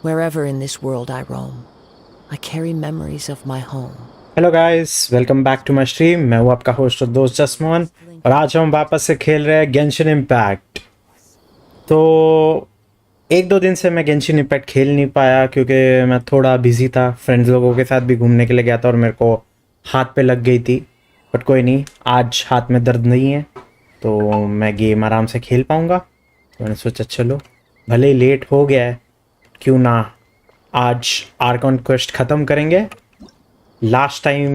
Wherever in this world I roam, I carry memories of my home. Hello guys, welcome back to my stream. मैं हूं आपका host और दोस्त जसमोहन और आज हम वापस से खेल रहे हैं गेंशिन इम्पैक्ट। तो एक दो दिन से मैं गेंशिन इम्पैक्ट खेल नहीं पाया क्योंकि मैं थोड़ा बिजी था। फ्रेंड्स लोगों के साथ भी घूमने के लिए गया था और मेरे को हाथ पे लग गई थी। बट कोई नहीं, आज हाथ में दर्द नहीं है तो मैं गेम आराम से खेल पाऊँगा। तो मैंने सोचा चलो, भले ही लेट हो गया है, क्यों ना आज आर्कॉन क्वेस्ट ख़त्म करेंगे। लास्ट टाइम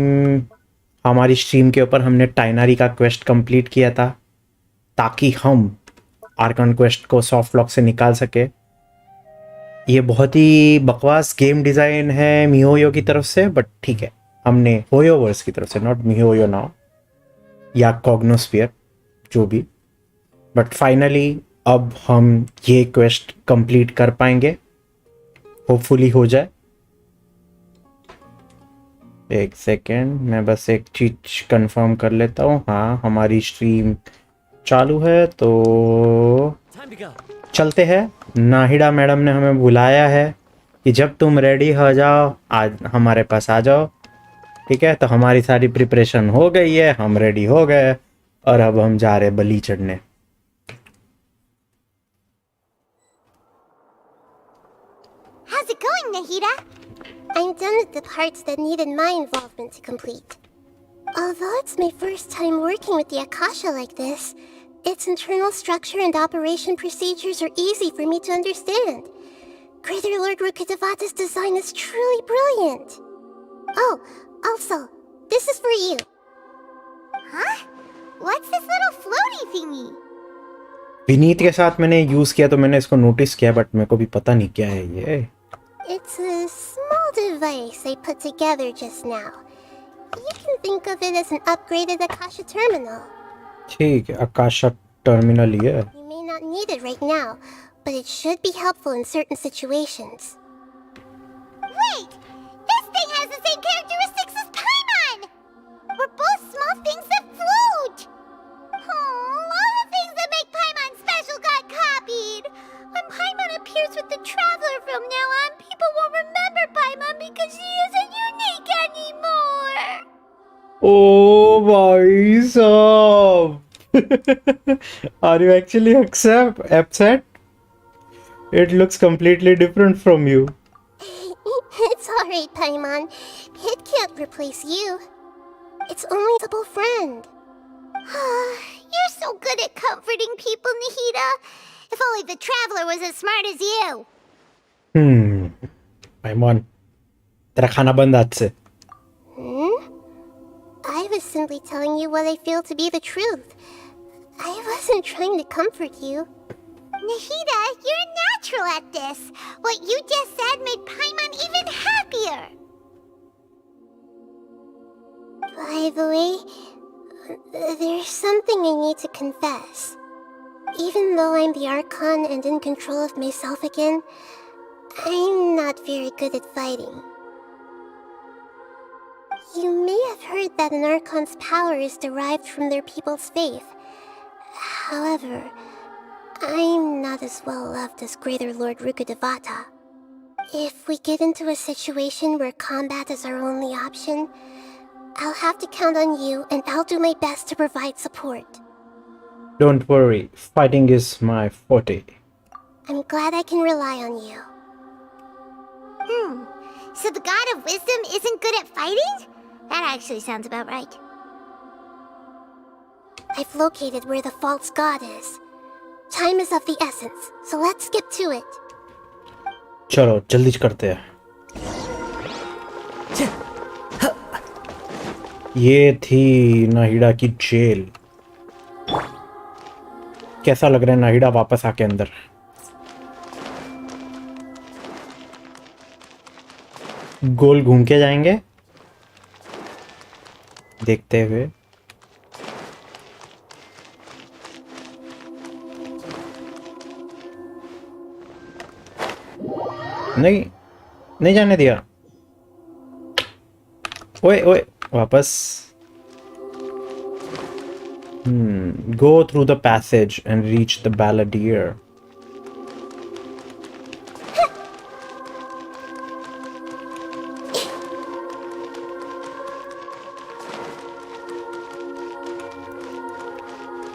हमारी स्ट्रीम के ऊपर हमने टाइनरी का क्वेस्ट कंप्लीट किया था ताकि हम आर्कन क्वेस्ट को सॉफ्ट लॉक से निकाल सके। ये बहुत ही बकवास गेम डिज़ाइन है मिहोयो की तरफ से, बट ठीक है, हमने होयोवर्स की तरफ से, नॉट मिहोयो नाउ या कॉग्नोस्फियर, जो भी। बट फाइनली अब हम ये क्वेस्ट कंप्लीट कर पाएंगे, होपफुली हो जाए। एक सेकेंड, मैं बस एक चीज कंफर्म कर लेता हूँ। हाँ, हमारी स्ट्रीम चालू है तो चलते हैं। नाहिडा मैडम ने हमें बुलाया है कि जब तुम रेडी हो जाओ आज हमारे पास आ जाओ। ठीक है, तो हमारी सारी प्रिपरेशन हो गई है, हम रेडी हो गए और अब हम जा रहे बलि चढ़ने। How's it going, Nahida? I'm done with the parts that needed my involvement to complete. Although it's my first time working with the Akasha like this, its internal structure and operation procedures are easy for me to understand. Greater Lord Rukkhadevata's design is truly brilliant. Oh, also, this is for you. Huh? What's this little floaty thingy? Vineet के साथ मैंने use किया तो मैंने इसको notice किया, but मेरे को भी पता नहीं क्या है ये। It's a small device I put together just now. You can think of it as an upgraded Akasha terminal. ठीक है, आकाशा टर्मिनल ये। You may not need it right now, but it should be helpful in certain situations. Wait! This thing has the same characteristics as Paimon! We're both small things that float! Oh, all the things that make Paimon special got copied! When Paimon appears with the Traveler from now on, people won't remember Paimon because she isn't unique anymore! Oh भाई साहब, are you actually upset? It looks completely different from you. It's alright, Paimon. It can't replace you. It's only a double friend. You're so good at comforting people, Nahida. If only the Traveler was as smart as you. Paimon, तेरा खाना बंद आज से। I was simply telling you what I feel to be the truth. I wasn't trying to comfort you. Nahida, you're natural at this. What you just said made Paimon even happier. By the way, there's something I need to confess. Even though I'm the Archon and in control of myself again, I'm not very good at fighting. You may have heard that an Archon's power is derived from their people's faith. However, I'm not as well loved as Greater Lord Rukkhadevata. If we get into a situation where combat is our only option, I'll have to count on you and I'll do my best to provide support. Don't worry, fighting is my forte. I'm glad I can rely on you. So the God of Wisdom isn't good at fighting? That actually sounds about right. I've located where the false god is. Time is of the essence, so let's skip to it. चलो जल्दी करते हैं। ये थी नाहिडा की jail. कैसा लग रहा है नाहिडा वापस आके अंदर? गोल घूम के जाएंगे देखते हुए। नहीं, नहीं जाने दिया। ओए ओए, वापस। Go through the passage and reach the balladeer.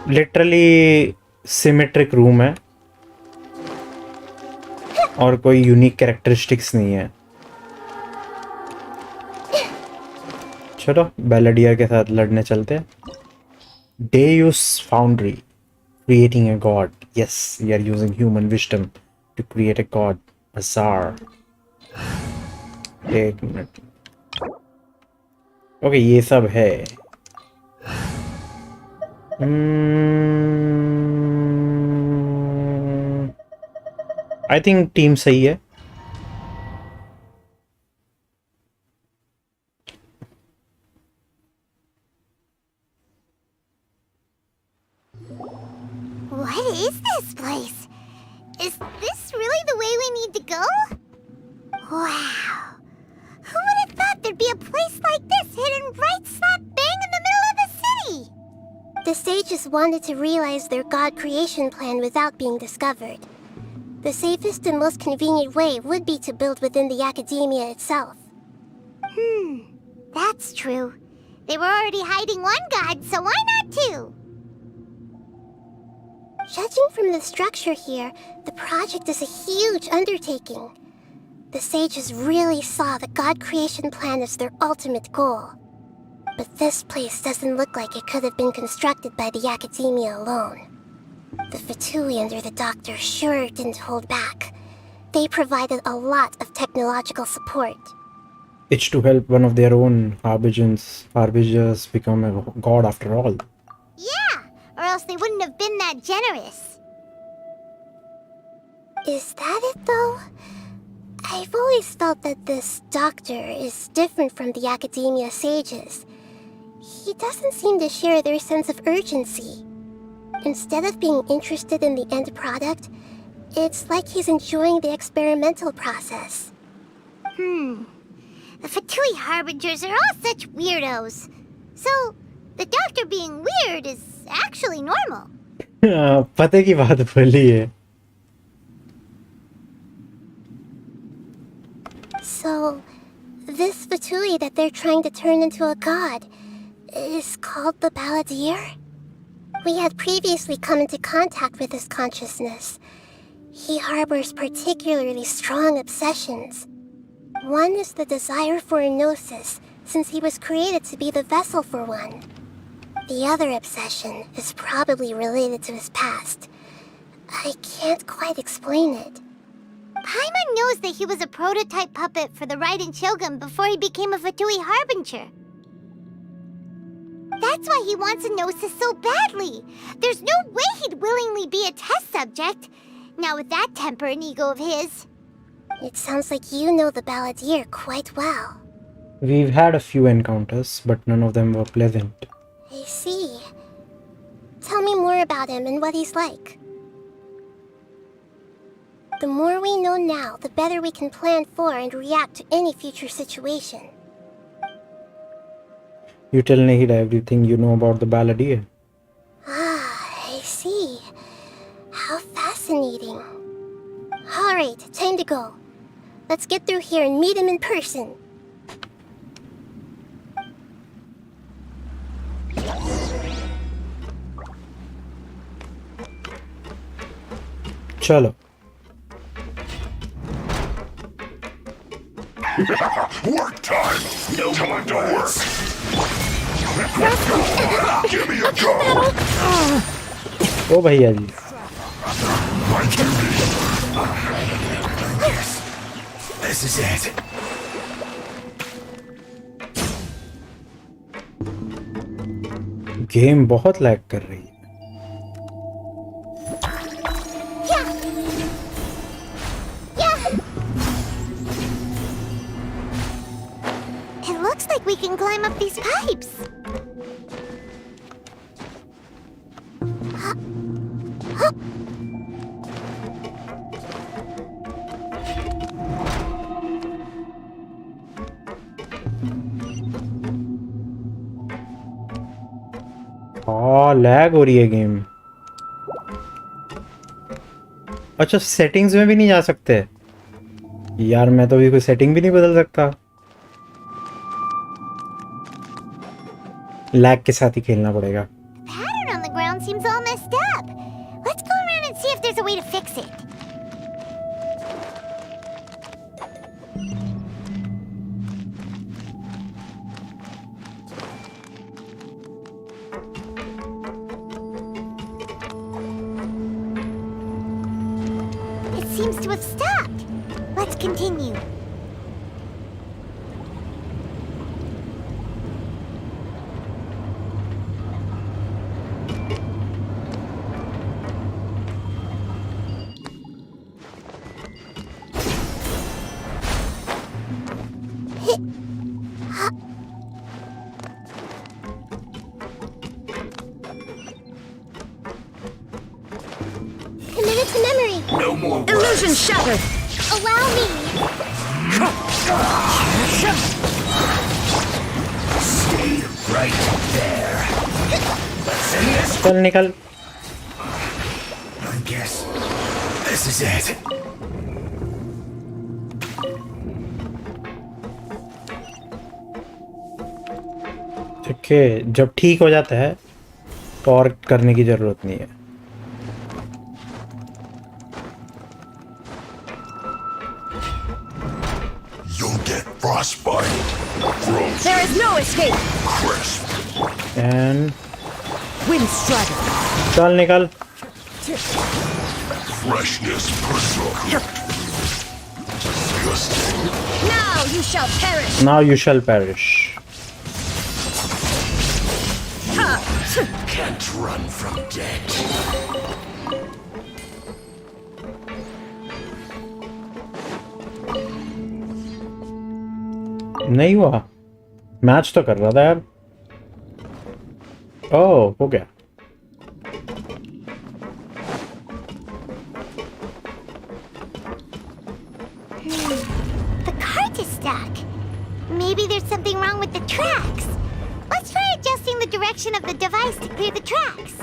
Literally symmetric room है और कोई यूनिक कैरेक्टरिस्टिक्स नहीं है। चलो बैलेडियर के साथ लड़ने चलते हैं। डेयूस foundry, creating a god. Yes, we are using human wisdom to create a god. Bazaar. एक मिनट। ओके ये सब है। आई थिंक टीम सही है। What is this place? Is this really the way we need to go? Wow. Who would have thought there'd be a place like this hidden right slap bang in the middle of the city? The sages wanted to realize their god creation plan without being discovered. The safest and most convenient way would be to build within the academia itself. That's true. They were already hiding one god, so why not two? Judging from the structure here, the project is a huge undertaking. The sages really saw the god creation plan as their ultimate goal. But this place doesn't look like it could have been constructed by the academia alone. The Fatui under the doctor sure didn't hold back. They provided a lot of technological support. It's to help one of their own harbingers become a god after all. Yeah, or else they wouldn't have been that generous. Is that it though? I've always felt that this doctor is different from the academia sages. He doesn't seem to share their sense of urgency. Instead of being interested in the end product, it's like he's enjoying the experimental process. The Fatui Harbingers are all such weirdos. So, the doctor being weird is actually normal. पते की बात बोली है। So, this Fatui that they're trying to turn into a god is called the Balladeer? We had previously come into contact with his consciousness. He harbors particularly strong obsessions. One is the desire for a gnosis, since he was created to be the vessel for one. The other obsession is probably related to his past. I can't quite explain it. Paimon knows that he was a prototype puppet for the Raiden Shogun before he became a Fatui Harbinger. That's why he wants a gnosis so badly. There's no way he'd willingly be a test subject. Now with that temper and ego of his. It sounds like you know the Balladeer quite well. We've had a few encounters, but none of them were pleasant. I see. Tell me more about him and what he's like. The more we know now, the better we can plan for and react to any future situation. You tell Nahida everything you know about the Balladeer. Ah, I see. How fascinating. Alright, time to go. Let's get through here and meet him in person. चलो। Work time! No time to work! Give me a go! ओ भैया जी। My duty! Yes! This is it! Game बहुत lag कर रही है। It looks like we can climb up these pipes. Lag हो रही है game. अच्छा सेटिंग्स में भी नहीं जा सकते यार। मैं तो अभी कोई सेटिंग भी नहीं बदल सकता। लैग के साथ ही खेलना पड़ेगा। The pattern on the ground seems ominous. seems to have stopped. Let's continue. Committed to memory. No more words. Illusion shattered! Allow me. Stay right there. Let's end this. चल निकल. I guess this is it. ठीक है, जब ठीक हो जाता है तो और करने की जरूरत नहीं है. You'll get frostbite. Frozen. There is no escape! Crisp. And Wind strider! चल निकल. Freshness preserved. Disgusting. Now you shall perish! Now you shall perish. Can't run from death. नहीं हुआ. मैच तो कर रहा था यार. ओह, हो गया. The cart is stuck. Maybe there's something wrong with the tracks. Let's try adjusting the direction of the device to clear the tracks.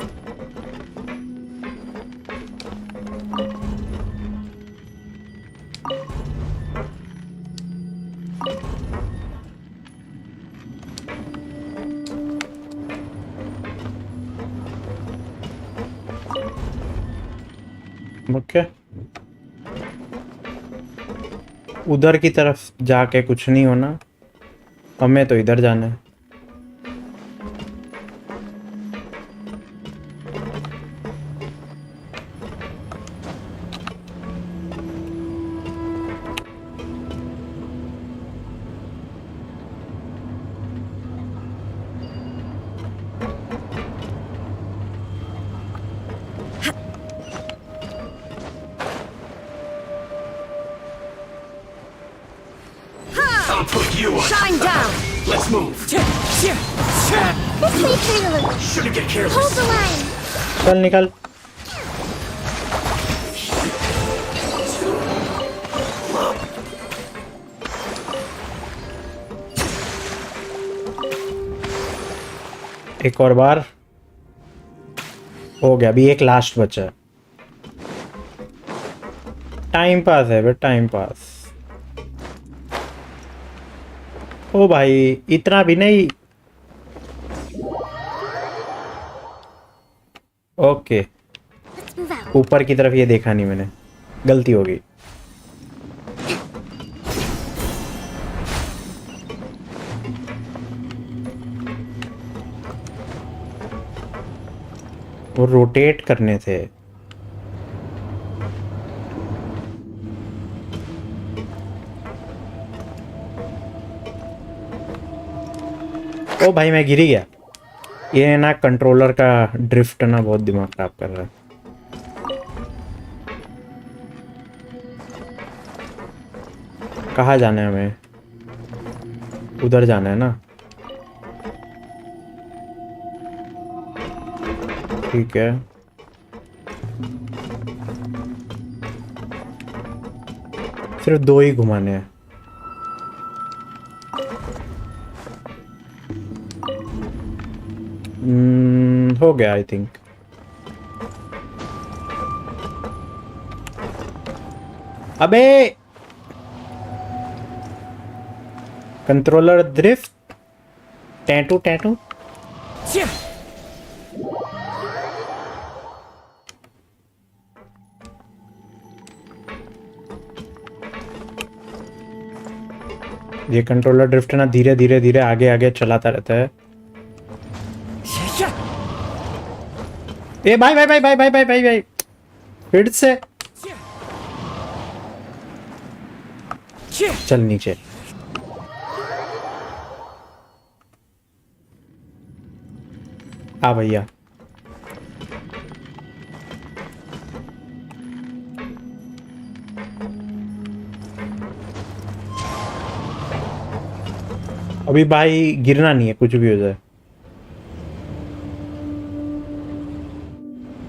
Okay. उधर की तरफ जाके कुछ नहीं होना. हमें तो इधर जाना है. I'll put you on. Shine down! Let's move. This way, Colonel. Shouldn't get careless. Hold the line. चल निकल. एक और बार. हो गया. अभी एक लास्ट बचा है. टाइम पास है बे, टाइम पास. ओ भाई, इतना भी नहीं. ओके. Let's move out. ऊपर की तरफ ये देखा नहीं मैंने. गलती हो गई. वो रोटेट करने थे. ओ भाई, मैं गिर ही गया. ये ना कंट्रोलर का ड्रिफ्ट ना बहुत दिमाग खराब कर रहा है. कहाँ जाना है हमें? उधर जाना है ना. ठीक है. सिर्फ दो ही घुमाने हैं. हो गया आई थिंक. अबे कंट्रोलर ड्रिफ्ट. Tattoo tattoo. ये कंट्रोलर ड्रिफ्ट ना धीरे धीरे धीरे आगे आगे चलाता रहता है. ए भाई भाई भाई भाई भाई भाई भाई भाई फिर से. चल नीचे। आ भैया। अभी भाई गिरना नहीं है, कुछ भी हो जाए।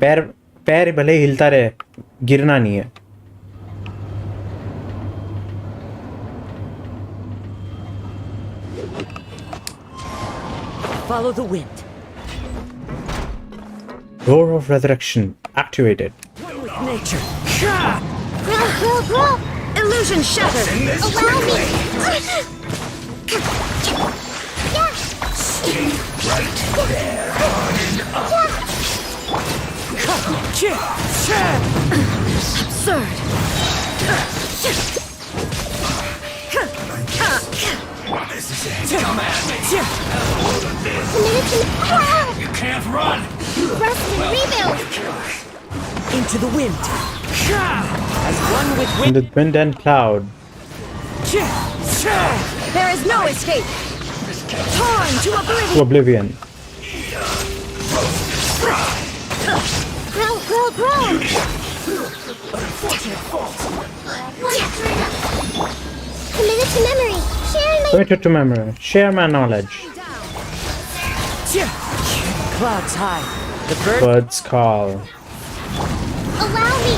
पैर पैर भले ही हिलता रहे, गिरना नहीं है। Follow the wind. Door of Resurrection activated. One with nature. Grow! Illusion shattered. Allow me! Absurd. This is it. Come at me. You can't run. Rest and rebuild! Into the wind. As one with In wind. the wind and cloud. There is no escape. Torn to oblivion. To oblivion. Grow! Committed to memory! Sharing my Committed to memory. Share my knowledge. Clouds high. The bird. Birds call. Allow me!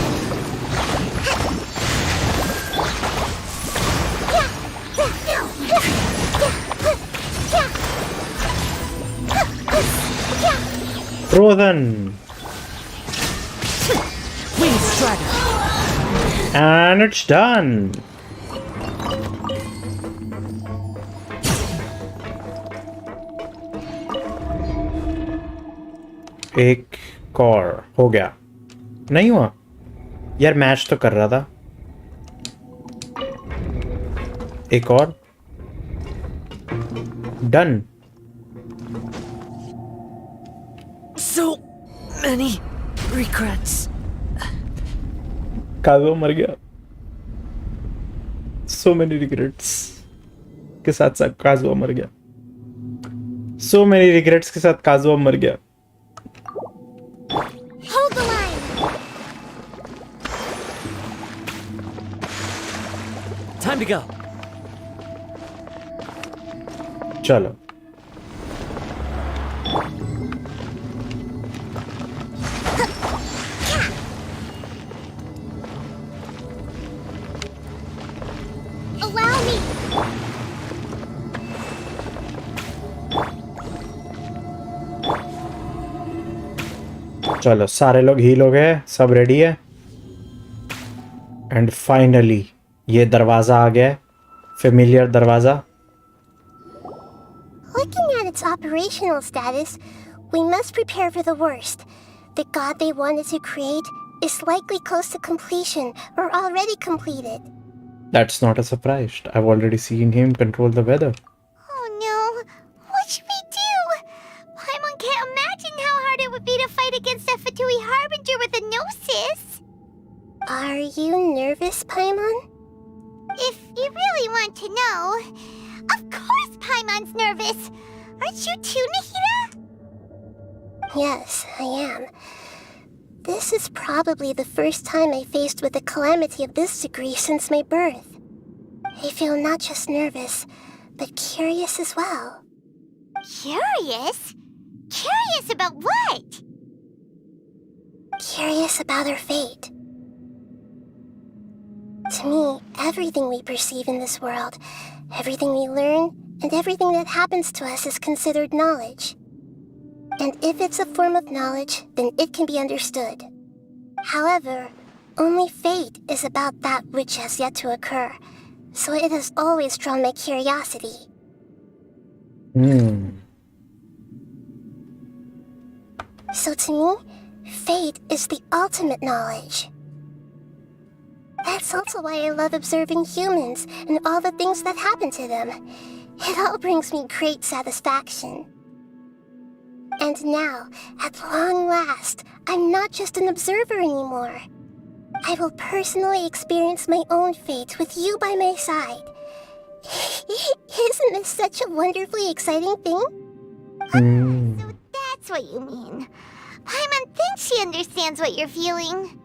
Frozen. Wind strider. And it's done. एक और हो गया। नहीं हुआ यार, match तो कर रहा था। एक और। डन। So many regrets. काजुआ मर गया। So many regrets के साथ साथ काजुआ मर गया। So many regrets के साथ काजुआ मर गया। Hold the line! Time to go. चलो। Allow me! चलो सारे लोग हील हो गए, सब रेडी है। एंड फाइनली ये दरवाजा आ गया, फेमिलियर दरवाजा। Looking at its operational status, we must prepare for the worst. The god they wanted to create is likely close to completion or already completed. That's not a surprise. I've already seen him control the weather. Oh no! What should we do? Paimon can't imagine how hard it would be to fight against a Fatui Harbinger with a Gnosis! Are you nervous, Paimon? If you really want to know, of course Paimon's nervous! Aren't you too, Nahida? Yes, I am. This is probably the first time I faced with a calamity of this degree since my birth. I feel not just nervous, but curious as well. Curious? Curious about what? Curious about our fate. To me, everything we perceive in this world, everything we learn, and everything that happens to us is considered knowledge. And if it's a form of knowledge, then it can be understood. However, only fate is about that which has yet to occur, so it has always drawn my curiosity. So to me, fate is the ultimate knowledge. That's also why I love observing humans and all the things that happen to them. It all brings me great satisfaction. And now, at long last, I'm not just an observer anymore. I will personally experience my own fate with you by my side. Isn't this such a wonderfully exciting thing? Hmm. That's what you mean. Paimon thinks she understands what you're feeling.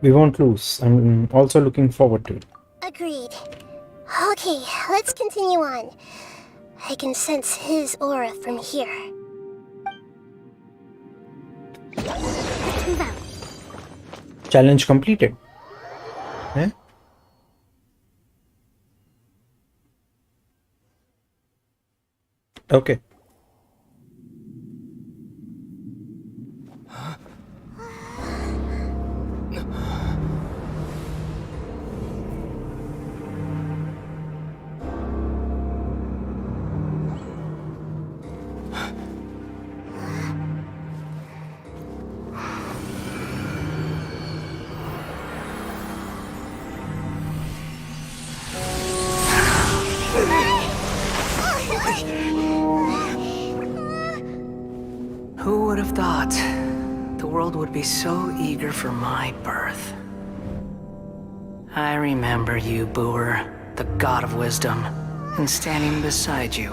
We won't lose. I'm also looking forward to it. Agreed. Okay, let's continue on. I can sense his aura from here. Let's move out. Challenge completed. Eh? Okay. Who would have thought the world would be so eager for my birth? I remember you, Booer, the god of wisdom, and standing beside you,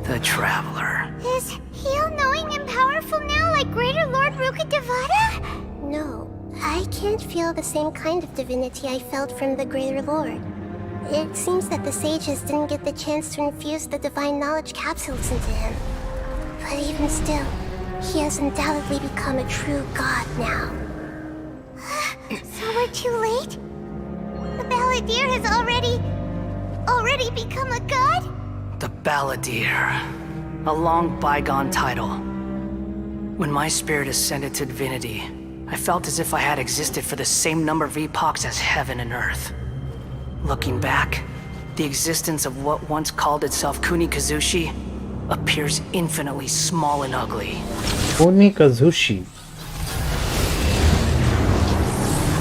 the traveler. Is he all-knowing and powerful now like Greater Lord Rukkhadevata? No, I can't feel the same kind of divinity I felt from the Greater Lord. It seems that the sages didn't get the chance to infuse the divine knowledge capsules into him. But even still, he has undoubtedly become a true god now. So we're too late? The Balladeer has already become a god? The Balladeer. A long bygone title. When my spirit ascended to divinity, I felt as if I had existed for the same number of epochs as heaven and earth. Looking back, the existence of what once called itself Kunikazushi appears infinitely small and ugly. Kunikazushi.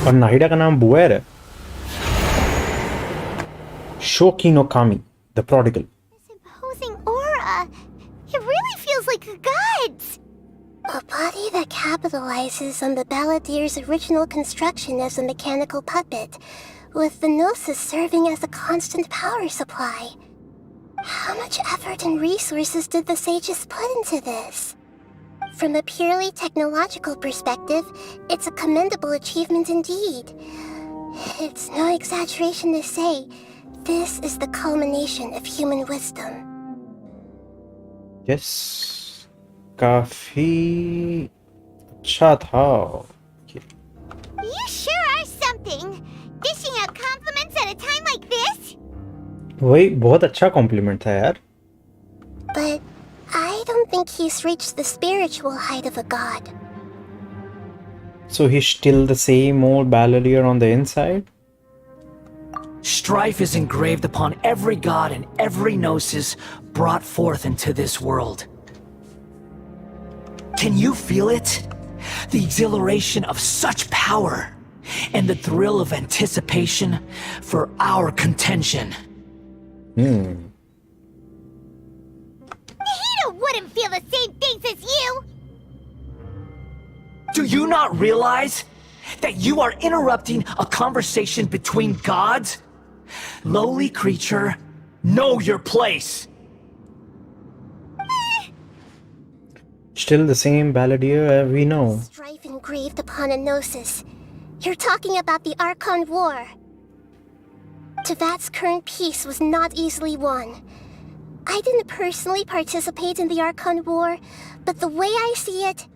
और नाहिडा का नाम बुएर है. Shoki no Kami, the prodigal. This imposing aura. It really feels like a god's. A body that capitalizes on the Balladeer's original construction as a mechanical puppet, with the Gnosis serving as a constant power supply. How much effort and resources did the sages put into this? From a purely technological perspective, it's a commendable achievement indeed. It's no exaggeration to say, this is the culmination of human wisdom. Yes. काफी अच्छा था. You sure are something! Dishing out compliments at a time like this? वही बहुत अच्छा compliment था यार. But I don't think he's reached the spiritual height of a god. So he's still the same old Balladeer on the inside? Strife is engraved upon every god and every gnosis brought forth into this world. Can you feel it? The exhilaration of such power, and the thrill of anticipation for our contention. Nahida wouldn't feel the same things as you! Do you not realize that you are interrupting a conversation between gods? Lowly creature, know your place! Still the same Balladeer we know. Strife engraved upon a gnosis. You're talking about the Archon War. Tevat's current peace was not easily won. I didn't personally participate in the Archon War, but the way I see it,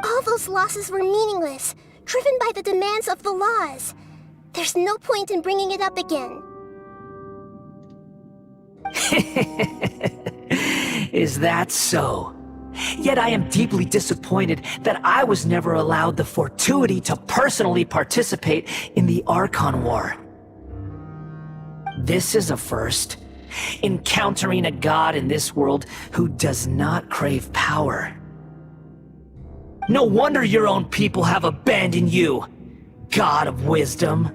all those losses were meaningless, driven by the demands of the laws. There's no point in bringing it up again. Is that so? Yet I am deeply disappointed that I was never allowed the fortuity to personally participate in the Archon War. This is a first. Encountering a god in this world who does not crave power. No wonder your own people have abandoned you, god of wisdom.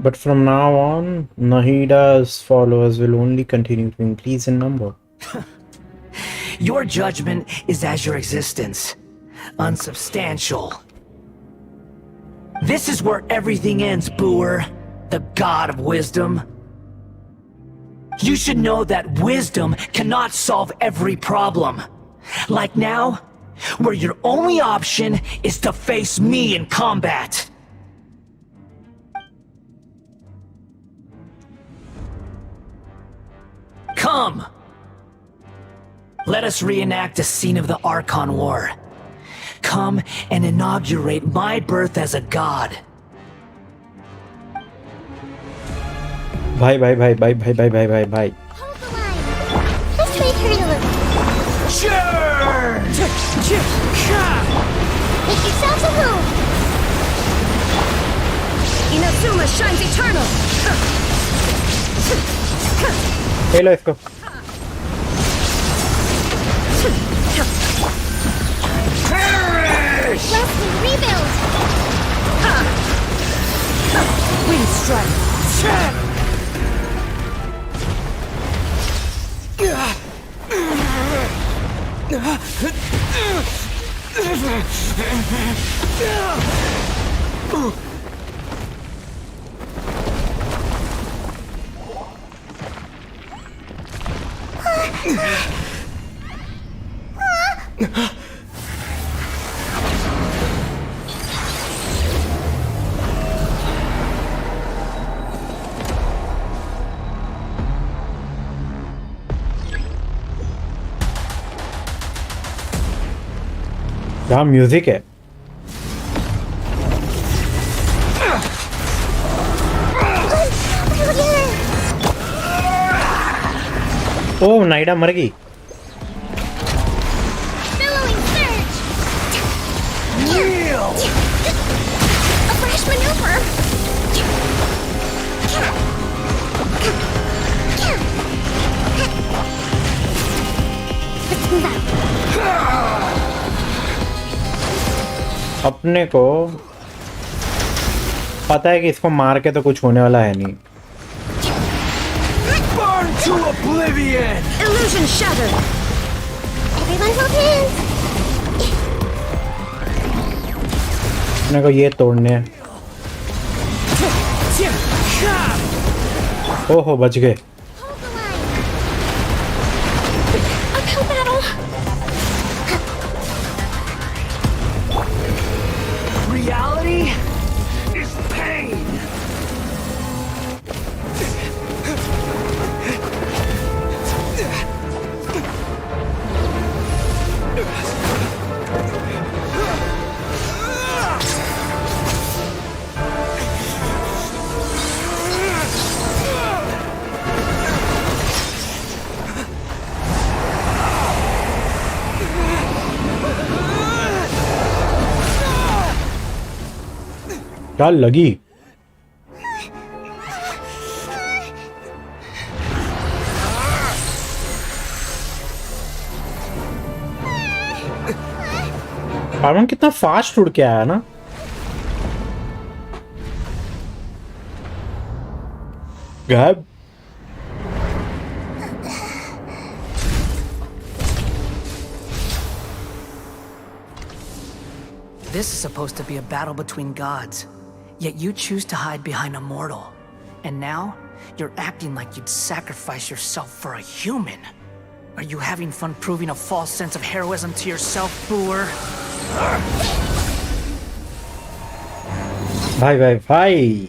But from now on, Nahida's followers will only continue to increase in number. Your judgment is as your existence, unsubstantial. This is where everything ends, Booer, the god of wisdom. You should know that wisdom cannot solve every problem. Like now, where your only option is to face me in combat. Come! Let us reenact a scene of the Archon War. Come and inaugurate my birth as a god. भाई भाई भाई भाई भाई भाई भाई भाई भाई Hold the line. Let's try to hurry a little. Sure! Make yourselves at home. Inazuma shines eternal! ले लो इसको Perish! Leslie, rebuild. Wind strike! क्या म्यूजिक है ओ नाइडा मर गई Billowing surge. A fresh maneuver. Let's move out. अपने को पता है कि इसको मार के तो कुछ होने वाला है नहीं Burn to oblivion! Illusion shattered! Everyone hold hands. अपने को ये तोड़ने हैं ओहो बच गए Hold the line. Uphill battle. Reality is pain! क्या लगी पावन कितना फास्ट उड़ के आया ना गैब This is supposed to be a battle between gods, yet you choose to hide behind a mortal. And now, you're acting like you'd sacrifice yourself for a human. Are you having fun proving a false sense of heroism to yourself, Booer? भाई भाई भाई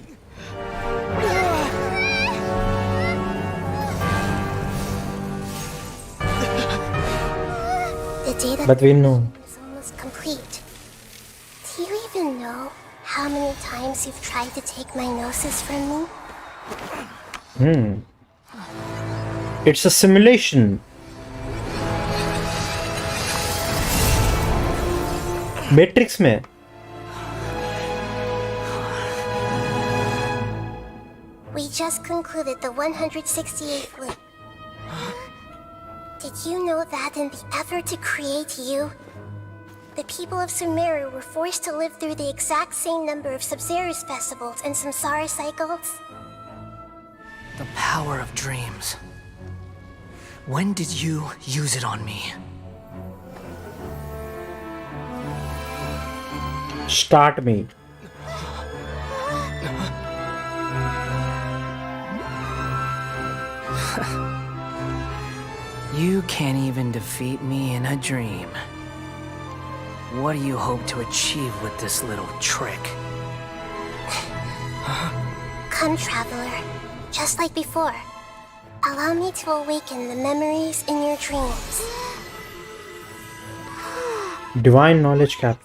The data but we know is almost complete. Do you even know how many times you've tried to take my gnosis from me? it's a simulation matrix में We just concluded the 168th loop. Did you know that in the effort to create you, the people of Sumeru were forced to live through the exact same number of Sub-Zerus festivals and Samsara cycles? The power of dreams. When did you use it on me? start me You can't even defeat me in a dream. What do you hope to achieve with this little trick? Come, traveler. Just like before. Allow me to awaken the memories in your dreams. Divine knowledge cap.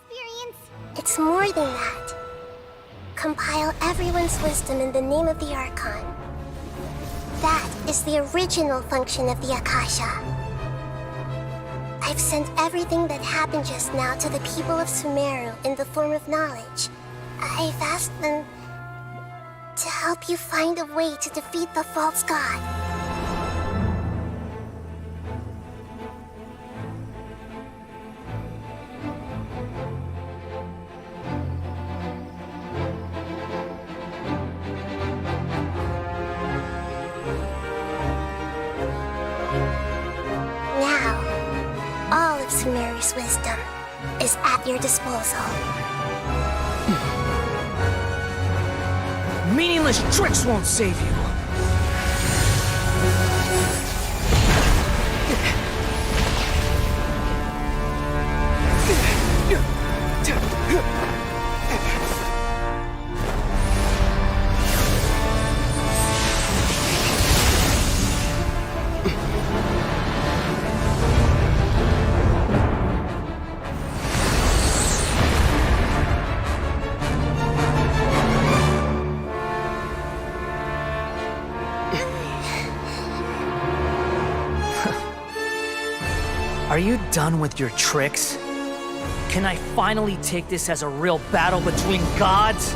It's more than that. Compile everyone's wisdom in the name of the Archon. That is the original function of the Akasha. I've sent everything that happened just now to the people of Sumeru in the form of knowledge. I've asked them to help you find a way to defeat the false god. Now, all of Sumeru's wisdom is at your disposal. Meaningless tricks won't save you. Are you done with your tricks? Can I finally take this as a real battle between gods?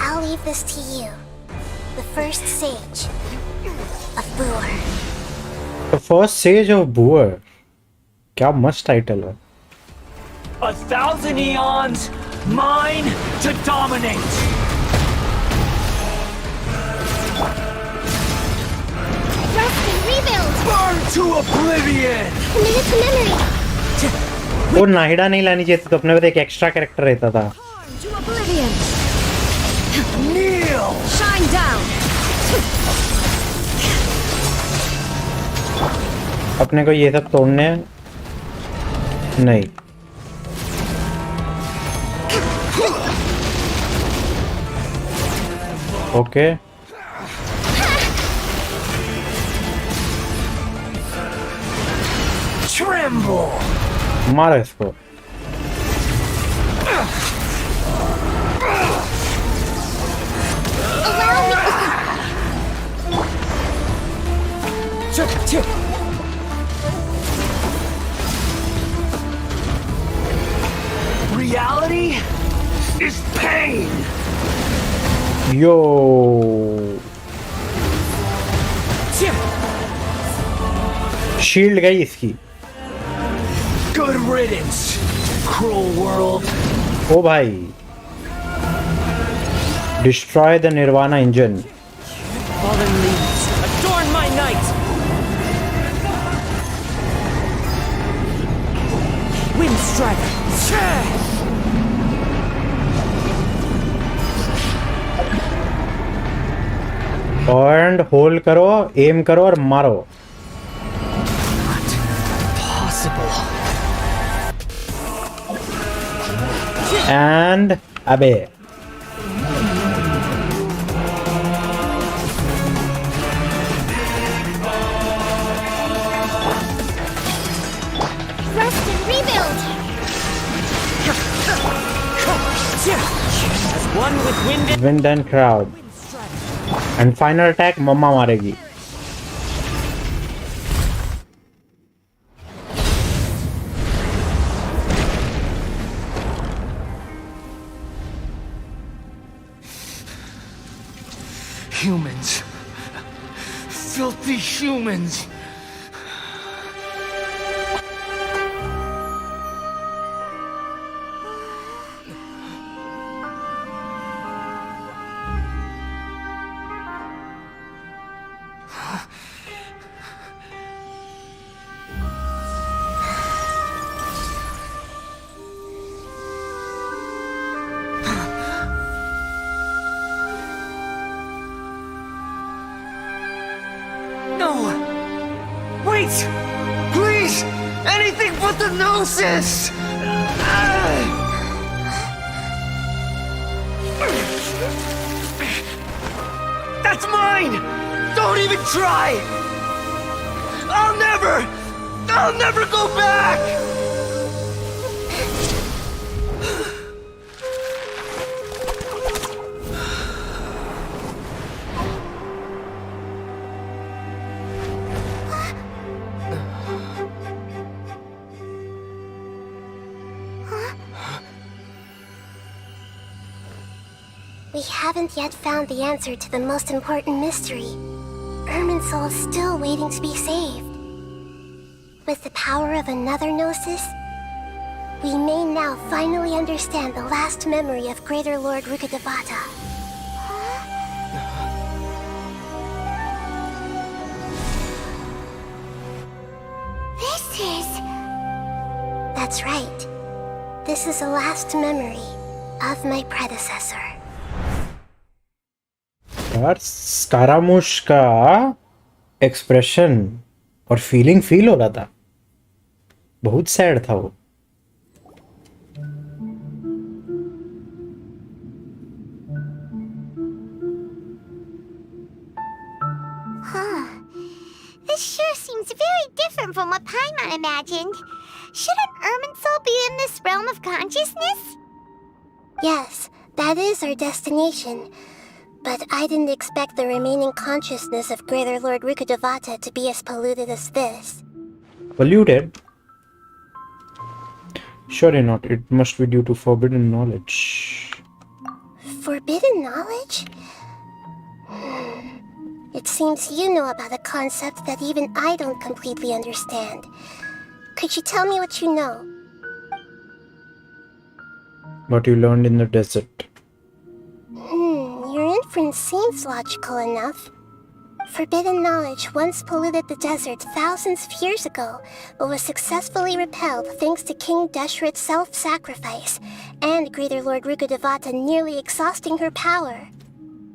I'll leave this to you, the first sage of Boor. The first sage of Boor. क्या मस्त title है. 1,000 eons, mine to dominate. Rest and rebuild! Burn to oblivion. Commit it to memory! वो नाहिडा नहीं लानी चाहिए थी तो अपने पास एक एक्स्ट्रा कैरेक्टर रहता था. Torn to oblivion. Kneel. Shine down. अपने को ये सब तोड़ने हैं. नहीं. ओके. Tremble. मारो इसको. Allow me! Reality is pain. Yo. Shield गई इसकी. Good riddance, cruel world. ओ भाई. Destroy the Nirvana engine. Fallen leaves, adorn my night. Wind strider. And hold करो, एम करो और मारो. Not possible. And अबे. Rest and rebuild! As one with wind. Wind and crowd. And final attack मम्मा मारेगी. Humans. Filthy humans. No! Wait! Please! Anything but the Gnosis! That's mine! Don't even try! I'll never go back! We haven't yet found the answer to the most important mystery. Irminsul is still waiting to be saved. With the power of another Gnosis, we may now finally understand the last memory of Greater Lord Rukkhadevata. This is... That's right. This is the last memory of my predecessor. यार स्कारामुश का expression और feeling feel हो रहा था, बहुत sad था वो. This sure seems very different from what Paimon imagined. Shouldn't Irminsul be in this realm of consciousness? Yes, that is our destination. But I didn't expect the remaining consciousness of Greater Lord Rukkhadevata to be as polluted as this. Polluted? Surely not. It must be due to forbidden knowledge. Forbidden knowledge? It seems you know about a concept that even I don't completely understand. Could you tell me what you know? What you learned in the desert. Your inference seems logical enough. Forbidden knowledge once polluted the desert thousands of years ago, but was successfully repelled thanks to King Deshret's self-sacrifice, and Greater Lord Rukkhadevata nearly exhausting her power.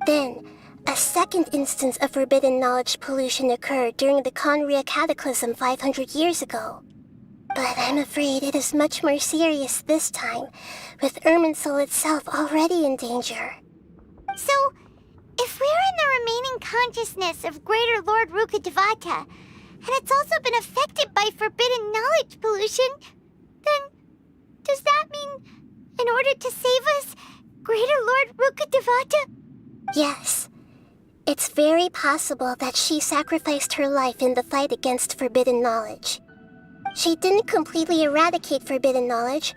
Then, a second instance of forbidden knowledge pollution occurred during the Conria Cataclysm 500 years ago. But I'm afraid it is much more serious this time, with Irminsul itself already in danger. So, if we're in the remaining consciousness of Greater Lord Rukkhadevata, and it's also been affected by forbidden knowledge pollution, then does that mean, in order to save us, Greater Lord Rukkhadevata? Yes. It's very possible that she sacrificed her life in the fight against forbidden knowledge. She didn't completely eradicate forbidden knowledge,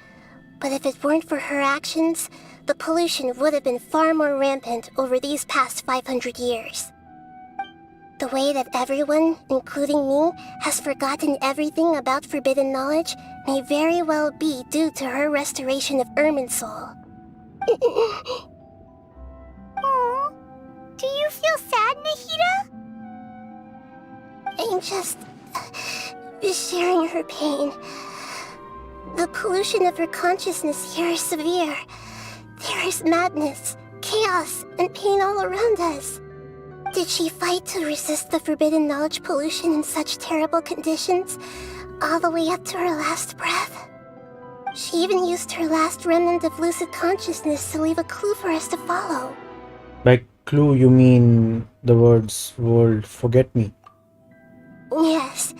but if it weren't for her actions, the pollution would have been far more rampant over these past 500 years. The way that everyone, including me, has forgotten everything about forbidden knowledge may very well be due to her restoration of Irminsul. Oh, do you feel sad, Nahida? I'm just sharing her pain. The pollution of her consciousness here is severe. There is madness, chaos, and pain all around us. Did she fight to resist the forbidden knowledge pollution in such terrible conditions, all the way up to her last breath? She even used her last remnant of lucid consciousness to leave a clue for us to follow. By clue, you mean the words "world forget me"? Yes.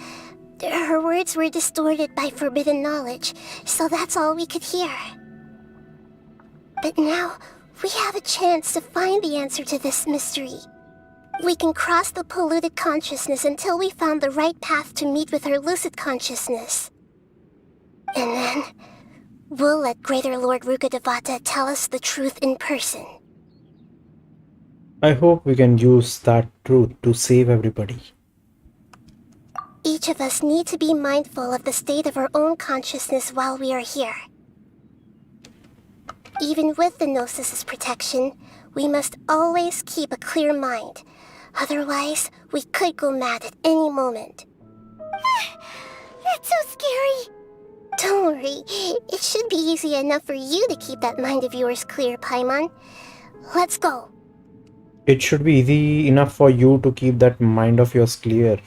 Her words were distorted by forbidden knowledge, so that's all we could hear. But now, we have a chance to find the answer to this mystery. We can cross the polluted consciousness until we found the right path to meet with her lucid consciousness. And then, we'll let Greater Lord Rukkhadevata tell us the truth in person. I hope we can use that truth to save everybody. Each of us need to be mindful of the state of our own consciousness while we are here. Even with the Gnosis's protection, we must always keep a clear mind. Otherwise, we could go mad at any moment. That's so scary. Don't worry, it should be easy enough for you to keep that mind of yours clear, Paimon. Let's go. It should be easy enough for you to keep that mind of yours clear.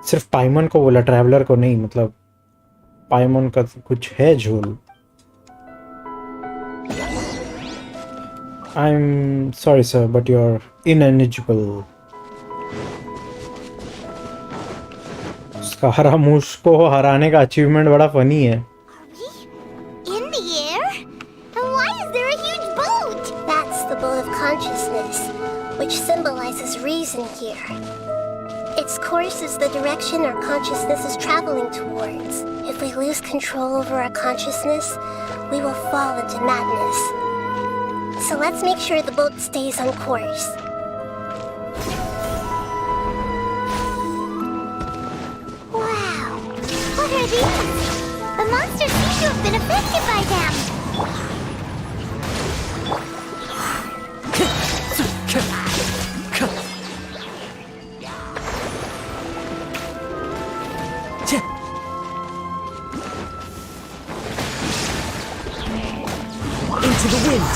सिर्फ पाइमन को बोला, traveller को नहीं. मतलब पाइमन का कुछ है झोल. I'm sorry sir, but you're ineligible. उसका हरामूस को हराने का अचीवमेंट बड़ा फनी है. In the air? And why is there a huge boat? That's the boat of consciousness, which symbolizes reason here. Its course is the direction our consciousness is traveling towards. If we lose control over our consciousness, we will fall into madness. So let's make sure the boat stays on course. Wow! What are these? The monsters seem to have been affected by them. Into the wind.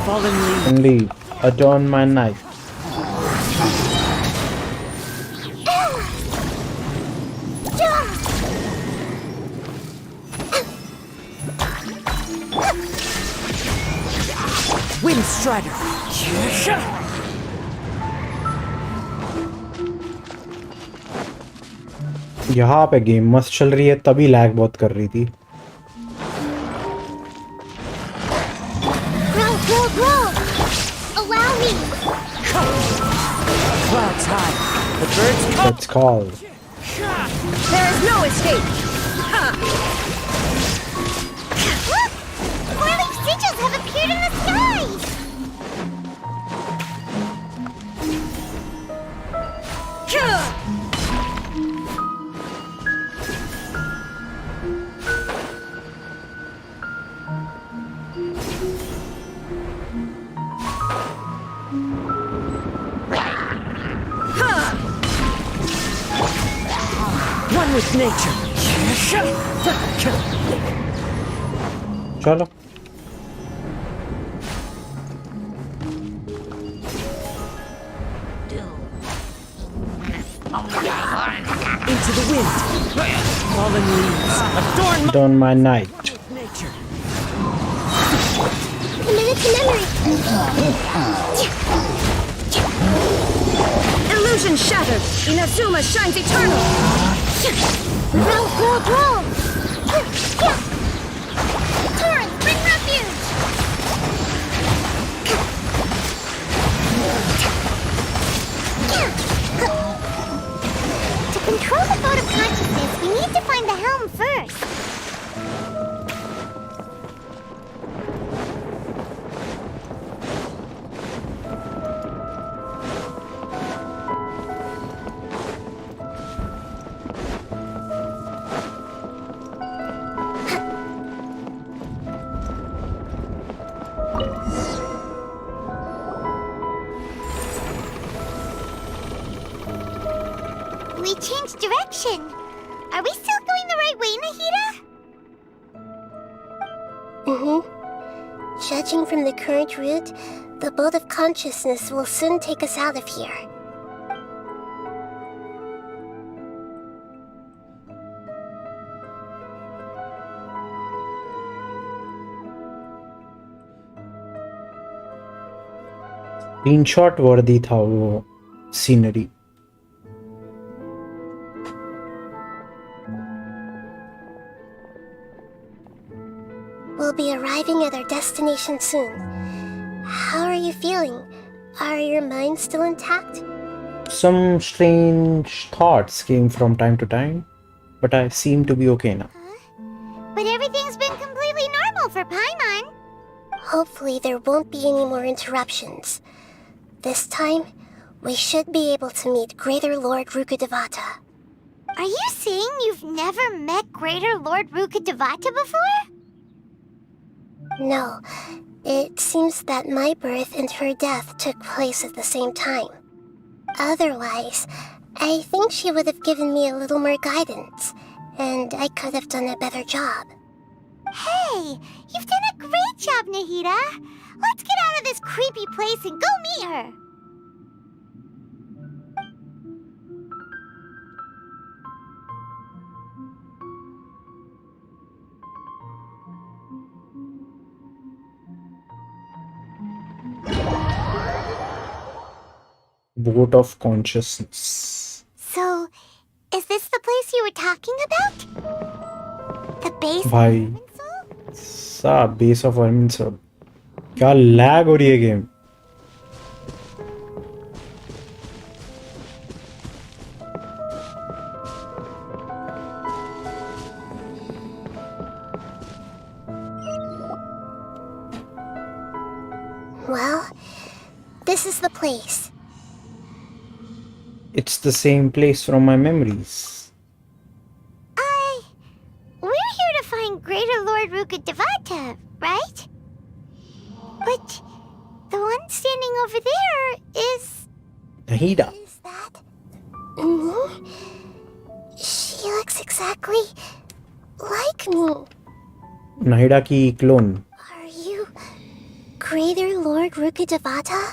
Fallen leaves. And leave. Adorn my night. Wind Strider. यहाँ पे game मस्त चल रही है, तभी lag बहुत कर रही थी. Grow! Allow me! Clouds high. The birds come. Let's call. There is no escape. Look! 4-leaf sigils have appeared in the sky! One with nature. चलो. Into the wind. Fallen leaves. Adorn my night. Nature. Committed to memory! Illusion shattered. Inazuma shines eternal. Grow! Torrent, bring refuge! To control the boat of consciousness, we need to find the helm first. We changed direction. Are we still going the right way, Nahida? Judging from the current route, the boat of consciousness will soon take us out of here. Screenshot वर्दी था वो scenery. We'll be arriving at our destination soon. How are you feeling? Are your minds still intact? Some strange thoughts came from time to time, but I seem to be okay now. But everything's been completely normal for Paimon. Hopefully there won't be any more interruptions. This time, we should be able to meet Greater Lord Rukkhadevata. Are you saying you've never met Greater Lord Rukkhadevata before? No. It seems that my birth and her death took place at the same time. Otherwise, I think she would have given me a little more guidance, and I could have done a better job. Hey, you've done a great job, Nahida. Let's get out of this creepy place and go meet her. Vote of consciousness. So, is this the place you were talking about? The base भाई of Irminsul? सा base of वर्मिनसोल क्या lag हो रही है game. Well, this is the place. It's the same place from my memories. We're here to find Greater Lord Rukkhadevata, right? But the one standing over there is... Nahida. Is that... me? She looks exactly like me. Nahida की clone. Are you Greater Lord Rukkhadevata?